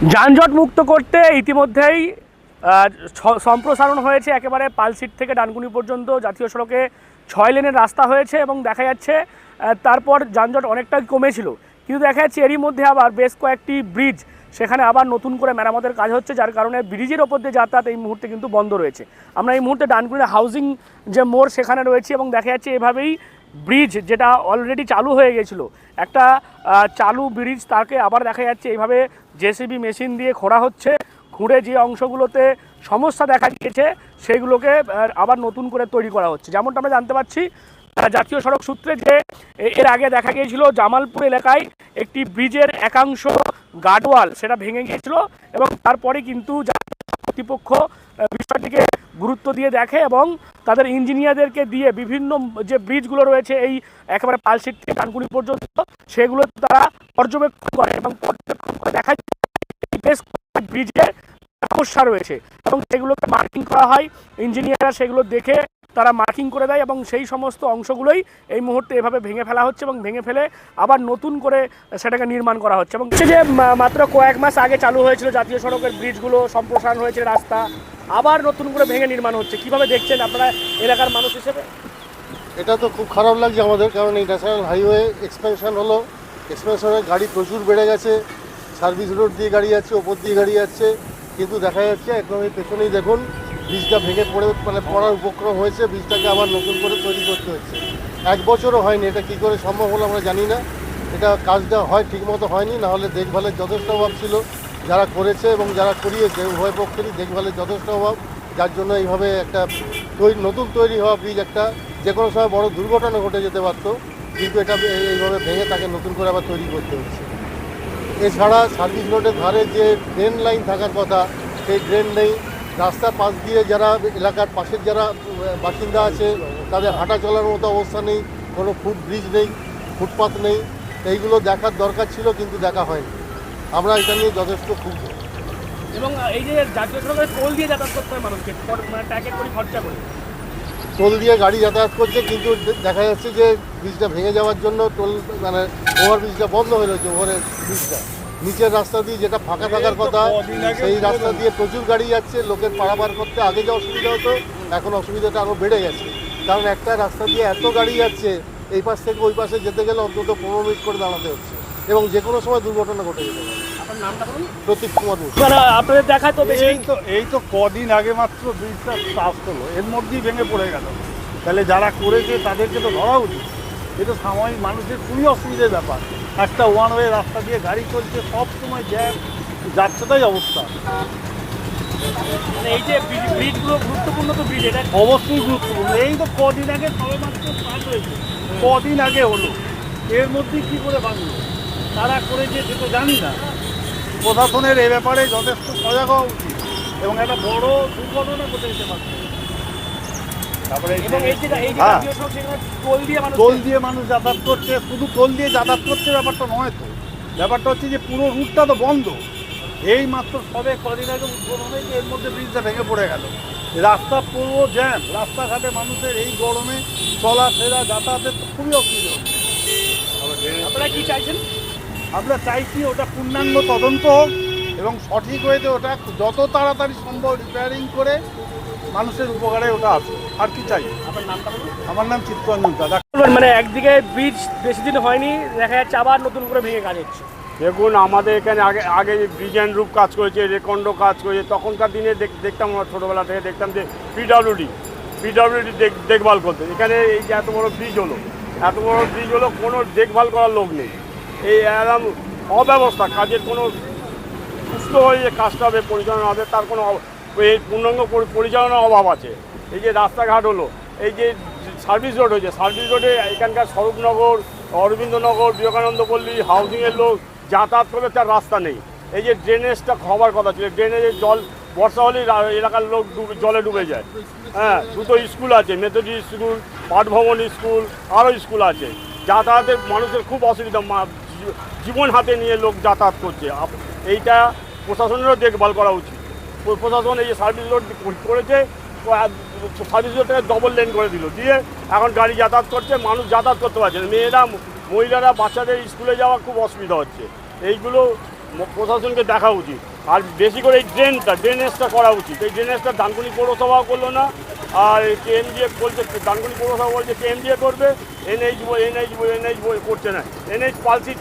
যানজট মুক্ত করতে ইতিমধ্যেই সম্প্রসারণ হয়েছে একেবারে পালসিট থেকে ডানকুনি পর্যন্ত জাতীয় সড়কে 6 লেনের রাস্তা হয়েছে এবং দেখা যাচ্ছে তারপর যানজট অনেকটাই কমেছিল, কিন্তু দেখা যাচ্ছে এরই মধ্যে আবার বেশ কয়েকটি ব্রিজ সেখানে আবার নতুন করে মেরামতের কাজ হচ্ছে, যার কারণে ব্রিজের ওপর দিয়ে যাতায়াত এই মুহূর্তে কিন্তু বন্ধ রয়েছে। আমরা এই মুহূর্তে ডানকুনির হাউজিং যে মোড় সেখানে রয়েছি এবং দেখা যাচ্ছে এভাবেই ব্রিজ যেটা অলরেডি চালু হয়ে গেছিলো, একটা চালু ব্রিজ তাকে আবার দেখা যাচ্ছে এইভাবে জেসিবি মেশিন দিয়ে খোঁড়া হচ্ছে, খুঁড়ে যে অংশগুলোতে সমস্যা দেখা দিয়েছে সেগুলোকে আবার নতুন করে তৈরি করা হচ্ছে। যেমনটা আমরা জানতে পারছি জাতীয় সড়ক সূত্রে যে এর আগে দেখা গিয়েছিল জামালপুর এলাকায় একটি ব্রিজের একাংশ গার্ডওয়াল সেটা ভেঙে গিয়েছিল এবং তারপরে কিন্তু কর্তৃপক্ষ বিষয়টিকে গুরুত্ব দিয়ে দেখে এবং তাদের ইঞ্জিনিয়ারদেরকে দিয়ে বিভিন্ন যে ব্রিজগুলো রয়েছে এই একেবারে পালসিট থেকে ডানকুনি পর্যন্ত সেগুলো তারা পর্যবেক্ষণ করে এবং পর্যবেক্ষণ করে দেখা যায় বেশ ব্রিজের সমস্যা রয়েছে এবং সেগুলোকে মার্কিং করা হয়। ইঞ্জিনিয়াররা সেগুলো দেখে তারা মার্কিং করে দেয় এবং সেই সমস্ত অংশগুলোই এই মুহূর্তে এভাবে ভেঙে ফেলা হচ্ছে এবং ভেঙে ফেলে আবার নতুন করে সেটাকে নির্মাণ করা হচ্ছে। এবং যে মাত্র কয়েক মাস আগে চালু হয়েছিল জাতীয় সড়কের ব্রিজগুলো, সম্প্রসারণ হয়েছে রাস্তা, আবার নতুন করে ভেঙে নির্মাণ হচ্ছে। কিভাবে দেখছেন আপনারা এলাকার মানুষ হিসেবে? এটা তো খুব খারাপ লাগছে আমাদের, কারণ এই ন্যাশনাল হাইওয়ে এক্সপেনশন হলো, এক্সপেনশনে গাড়ি প্রচুর বেড়ে গেছে, সার্ভিস রোড দিয়ে গাড়ি যাচ্ছে, ওপর দিয়ে গাড়ি যাচ্ছে, কিন্তু দেখা যাচ্ছে একদম এই পেছনেই দেখুন ব্রিজটা ভেঙে পড়ার উপক্রম হয়েছে, ব্রিজটাকে আবার নতুন করে তৈরি করতে হচ্ছে। 1 বছরও হয়নি, এটা কী করে সম্ভব হলো আমরা জানি না। এটা কাজটা হয় ঠিকমতো হয়নি, নাহলে দেখভালের যথেষ্ট অভাব ছিল, যারা করেছে এবং যারা করিয়েছে উভয় পক্ষেরই দেখভালের যথেষ্ট অভাব, যার জন্য এইভাবে একটা নতুন তৈরি হওয়া ব্রিজ একটা যে কোনো সময় বড় দুর্ঘটনা ঘটে যেতে পারতো, কিন্তু এটা এইভাবে ভেঙে তাকে নতুন করে আবার তৈরি করতে হচ্ছে। এছাড়া সার্ভিস রোডের ধারে যে ড্রেন লাইন থাকার কথা সেই ড্রেন নেই, রাস্তার পাশ দিয়ে যারা এলাকার পাশের যারা বাসিন্দা আছে তাদের হাঁটা চলার মতো অবস্থা নেই, কোনো ব্রিজ নেই, ফুটপাথ নেই, এইগুলো দেখার দরকার ছিল কিন্তু দেখা হয়নি। আমরা এটা নিয়ে যথেষ্ট ক্ষুব্ধ। এবং এই যে জাতীয় সড়কের টোল দিয়ে যাতায়াত করতে হয় মানুষকে, মানে ট্যাকেট করে খরচা করে টোল দিয়ে গাড়ি যাতায়াত করছে, কিন্তু দেখা যাচ্ছে যে ব্রিজটা ভেঙে যাওয়ার জন্য টোল ওভার ব্রিজটা বন্ধ হয়ে রয়েছে। ওভারের ব্রিজটা নিচের রাস্তা দিয়ে যেটা ফাঁকা থাকার কথা সেই রাস্তা দিয়ে প্রচুর গাড়ি যাচ্ছে, লোকের পারাপার করতে আগে যা অসুবিধা হতো এখন অসুবিধাটা আরও বেড়ে গেছে, কারণ একটা রাস্তা দিয়ে এত গাড়ি যাচ্ছে এই পাশ থেকে ওই পাশে যেতে গেলে অন্তত 15 মিনিট করে দাঁড়াতে হচ্ছে এবং যে কোনো সময় দুর্ঘটনা ঘটে যেতে পারে। আপনার নামটা বলুন? প্রতীক কুমার। আপনাদের দেখায় তো বেশি এই তো কদিন আগে মাত্র ব্রিজটা কাজ হলো, এর মধ্যেই ভেঙে পড়ে গেল। তাহলে যারা করেছে তাদেরকে তো ধরা উচিত। এটা সাময়িক মানুষের খুবই অসুবিধার ব্যাপার। একটা ওয়ান ওয়ে রাস্তা দিয়ে গাড়ি চলছে, সব সময় জ্যাম, যাচ্ছে তাই অবস্থা। মানে এই যে ব্রিজগুলো গুরুত্বপূর্ণ, তো ব্রিজ এটা অবশ্যই গুরুত্বপূর্ণ। এই তো কদিন আগে সবে মাত্র স্টার্ট হয়েছে, কদিন আগে হলো, এর মধ্যেই কী করে ভাঙলো, তারা করেছে সে তো জানি না। প্রশাসনের এ ব্যাপারে যথেষ্ট সজাগ হওয়া উচিত এবং একটা বড় দুর্ঘটনা ঘটে যেতে পারছে। তারপরে টোল দিয়ে মানুষ যাতায়াত করছে, শুধু টোল দিয়ে যাতায়াত করছে ব্যাপারটা নয় তো, ব্যাপারটা হচ্ছে যে পুরো রুটটা তো বন্ধ। এই মাত্র সবে কদিন আগে উদ্বোধন হয়েছে, এর মধ্যে ব্রিজটা ভেঙে পড়ে গেল। রাস্তা পুরো জ্যাম, রাস্তাঘাটে মানুষের এই গরমে চলাফেরা যাতায়াতের তো খুবই অসুবিধা হচ্ছে। আপনারা কি চাইছেন? আমরা চাইছি ওটা পূর্ণাঙ্গ তদন্ত হোক এবং সঠিক ওয়েতে ওটা যত তাড়াতাড়ি সম্ভব রিপেয়ারিং করে মানুষের উপকারে ওটা আসে। আর কি চাই? আপনার নামটা বলুন? আমার নাম চিত্তরঞ্জন দাদা। মানে একদিকে ব্রিজ বেশি দিন হয়নি, দেখা যাচ্ছে আবার নতুন করে ভেঙে কাজ হচ্ছে। দেখুন, আমাদের এখানে আগে ব্রিজ অ্যান্ড রুপ কাজ করেছে, রেকন্ডো কাজ করেছে, তখনকার দিনে দেখতাম, আমরা ছোটোবেলা থেকে দেখতাম যে পিডব্লিউডি দেখভাল করতে। এখানে এই যে এত বড় ব্রিজ হলো, কোনো দেখভাল করার লোক নেই। এই একদম অব্যবস্থা, কাজের কোনো সুস্থ হয়ে যে কাজটা হবে, পরিচালনা হবে, তার কোনো এই পূর্ণাঙ্গ পরিচালনার অভাব আছে। এই যে রাস্তাঘাট হলো, এই যে সার্ভিস রোড হয়েছে, সার্ভিস রোডে এখানকার স্বরূপনগর, অরবিন্দনগর, বিবেকানন্দ পল্লী, হাউজিংয়ের লোক যাতায়াত করলে তার রাস্তা নেই। এই যে ড্রেনেজটা হবার কথা ছিল, ড্রেনেজের জল বর্ষা হলেই এলাকার লোক জলে ডুবে যায়। হ্যাঁ, দুটো স্কুল আছে, মেথোডিস্ট স্কুল, পাঠভবন স্কুল, আরও স্কুল আছে। যাতায়াতের মানুষের খুব অসুবিধা, জীবন হাতে নিয়ে লোক যাতায়াত করছে। এইটা প্রশাসনেরও দেখভাল করা উচিত। প্রশাসন এই যে সার্ভিস রোড করেছে, সার্ভিস রোডটাকে ডবল লেন করে দিল, দিয়ে এখন গাড়ি যাতায়াত করছে, মানুষ যাতায়াত করতে পারছে না। মহিলারা বাচ্চাদের স্কুলে যাওয়া খুব অসুবিধা হচ্ছে। এইগুলো প্রশাসনকে দেখা উচিত। আর বেশি করে এই ড্রেনেজটা করা উচিত। এই ড্রেনেজটা ডানকুনি পৌরসভাও করলো না, আর কেএমডিএ বলছে, ডানকুনি পৌরসভা বলছে কেএমডিএ করবে, এনএইচ করছে না। এনএইচ পালসিট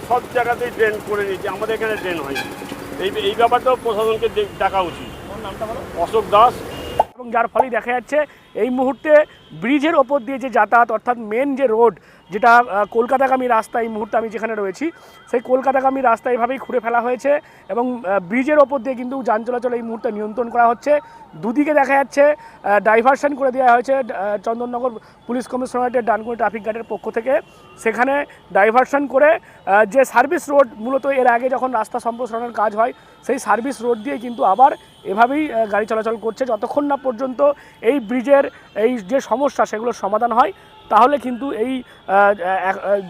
সব জায়গাতেই ড্রেন করে নিয়েছে, আমাদের এখানে ড্রেন হয়নি। এই ব্যাপারটাও প্রশাসনকে দেখা উচিত। অশোক দাস। এবং যার ফলে দেখা যাচ্ছে এই মুহূর্তে ব্রিজের ওপর দিয়ে যে যাতায়াত, অর্থাৎ মেন যে রোড, যেটা কলকাতাগামী রাস্তা, এই মুহূর্তে আমি যেখানে রয়েছি সেই কলকাতাগামী রাস্তা এভাবেই খুঁড়ে ফেলা হয়েছে এবং ব্রিজের ওপর দিয়ে কিন্তু যান চলাচল এই মুহূর্তে নিয়ন্ত্রণ করা হচ্ছে। দুদিকে দেখা যাচ্ছে ডাইভারশন করে দেওয়া হয়েছে চন্দননগর পুলিশ কমিশনারেটের ডানকুনি ট্রাফিক গার্ডের পক্ষ থেকে। সেখানে ডাইভারশন করে যে সার্ভিস রোড, মূলত এর আগে যখন রাস্তা সম্প্রসারণের কাজ হয় সেই সার্ভিস রোড দিয়ে কিন্তু আবার এভাবেই গাড়ি চলাচল করছে। যতক্ষণ না পর্যন্ত এই ব্রিজের এই যে সমস্যা সেগুলোর সমাধান হয়, তাহলে কিন্তু এই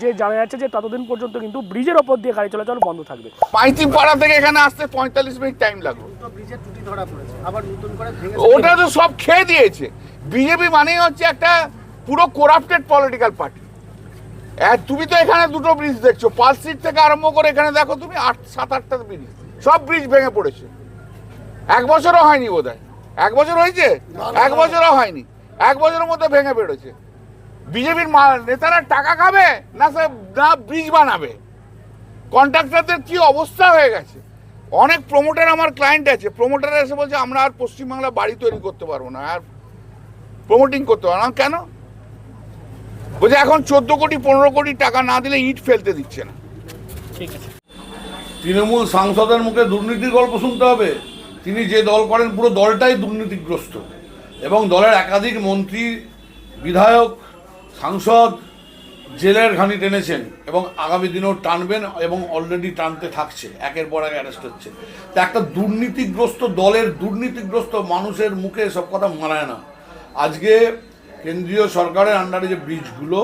যে জানা যাচ্ছে যে ততদিন পর্যন্ত কিন্তু ব্রিজের ওপর দিয়ে গাড়ি চলাচল বন্ধ থাকবে। পাইতিপাড়া থেকে এখানে আসতে 45 মিনিট টাইম লাগলো। ওটা তো সব খেয়ে দিয়েছে। বিজেপি মানেই হচ্ছে একটা পুরো করাপ্টেড পলিটিক্যাল পার্টি। তুমি তো এখানে দুটো ব্রিজ দেখছো, পালসিট থেকে আরম্ভ করে এখানে দেখো তুমি 7-8টা ব্রিজ, সব ব্রিজ ভেঙে পড়েছে। 1 বছরও হয়নি বোধহয়। 1 বছর হয়েছে? 1 বছরও হয়নি। 1 বছরের মধ্যে ভেঙে পড়েছে। বিজেপির নেতারা টাকা খাবে না ব্রিজ বানাবে? কন্ট্রাক্টরদের কি অবস্থা হয়ে গেছে। অনেক প্রমোটার আমার ক্লায়েন্ট আছে, প্রমোটার এসে বলছে আমরা আর পশ্চিমবাংলা বাড়ি তৈরি করতে পারবো না, আর প্রমোটিং করতে পারবো না। কেন? বলছে এখন 14 কোটি 15 কোটি টাকা না দিলে ইট ফেলতে দিচ্ছে না। ঠিক আছে, তৃণমূল সাংসদের মুখে দুর্নীতির গল্প শুনতে হবে। তিনি যে দল করেন পুরো দলটাই দুর্নীতিগ্রস্ত এবং দলের একাধিক মন্ত্রী, বিধায়ক, সাংসদ জেলের ঘানি টেনেছেন এবং আগামী দিনেও টানবেন এবং অলরেডি টানতে থাকছে, একের পর এক অ্যারেস্ট হচ্ছে। তা একটা দুর্নীতিগ্রস্ত দলের দুর্নীতিগ্রস্ত মানুষের মুখে সব কথা মানায় না। আজকে কেন্দ্রীয় সরকারের আন্ডারে যে ব্রিজগুলো,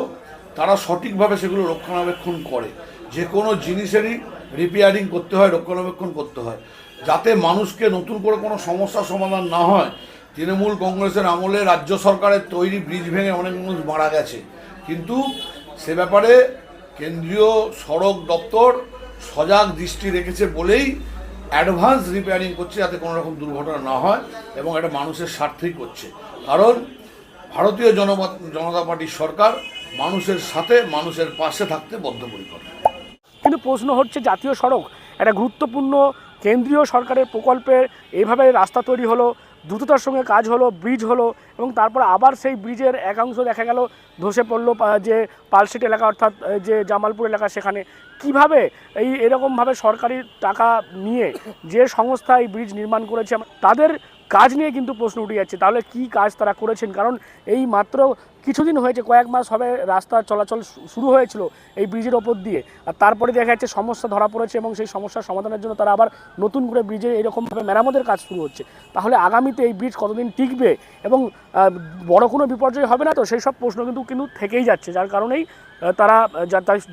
তারা সঠিকভাবে সেগুলো রক্ষণাবেক্ষণ করে। যে কোনো জিনিসেরই রিপেয়ারিং করতে হয়, রক্ষণাবেক্ষণ করতে হয়, যাতে মানুষকে নতুন করে কোনো সমস্যার সমাধান না হয়। তৃণমূল কংগ্রেসের আমলে রাজ্য সরকারের তৈরি ব্রিজ ভেঙে অনেক মানুষ মারা গেছে, কিন্তু সে ব্যাপারে কেন্দ্রীয় সড়ক দপ্তর সজাগ দৃষ্টি রেখেছে বলেই অ্যাডভান্স রিপেয়ারিং করছে, যাতে কোনো রকম দুর্ঘটনা না হয় এবং এটা মানুষের স্বার্থেই করছে। কারণ ভারতীয় জনতা পার্টির সরকার মানুষের সাথে, মানুষের পাশে থাকতে বদ্ধপরিকর। কিন্তু প্রশ্ন হচ্ছে, জাতীয় সড়ক একটা গুরুত্বপূর্ণ কেন্দ্রীয় সরকারের প্রকল্পের এইভাবে রাস্তা তৈরি হলো, দ্রুততার সঙ্গে কাজ হলো, ব্রিজ হলো এবং তারপর আবার সেই ব্রিজের একাংশ দেখা গেল ধসে পড়লো যে পালসিট এলাকা, অর্থাৎ যে জামালপুর এলাকা, সেখানে কিভাবে এরকমভাবে সরকারি টাকা নিয়ে যে সংস্থা এই ব্রিজ নির্মাণ করেছে তাদের কাজ নিয়ে কিন্তু প্রশ্ন উঠে যাচ্ছে। তাহলে কি কাজ তারা করেছেন? কারণ এই মাত্র কিছুদিন হয়েছে, কয়েক মাস হবে রাস্তা চলাচল শুরু হয়েছিল এই ব্রিজের ওপর দিয়ে, আর তারপরে দেখা যাচ্ছে সমস্যা ধরা পড়েছে এবং সেই সমস্যার সমাধানের জন্য তারা আবার নতুন করে ব্রিজে এরকমভাবে মেরামতের কাজ শুরু হচ্ছে। তাহলে আগামীতে এই ব্রিজ কতদিন টিকবে এবং বড় কোনো বিপর্যয় হবে না তো? সেই সব প্রশ্ন কিন্তু থেকেই যাচ্ছে, যার কারণেই তারা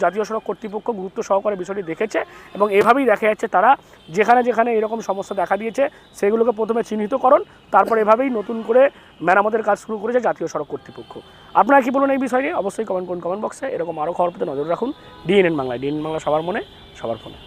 জাতীয় সড়ক কর্তৃপক্ষ গুরুত্ব সহকারে বিষয়টি দেখেছে এবং এভাবেই দেখা যাচ্ছে তারা যেখানে যেখানে এরকম সমস্যা দেখা দিয়েছে সেগুলোকে প্রথমে চিহ্নিতকরণ, তারপর এভাবেই নতুন করে মেরামতের কাজ শুরু করেছে জাতীয় সড়ক কর্তৃপক্ষ। আপনারা কি বলুন এই বিষয়ে? অবশ্যই কমেন্ট করুন কমেন্ট বক্সে। এরকম আরও খবর পেতে নজর রাখুন ডিএনএন বাংলায়। ডিএনএন বাংলা সবার মনে, সবার ফোনে।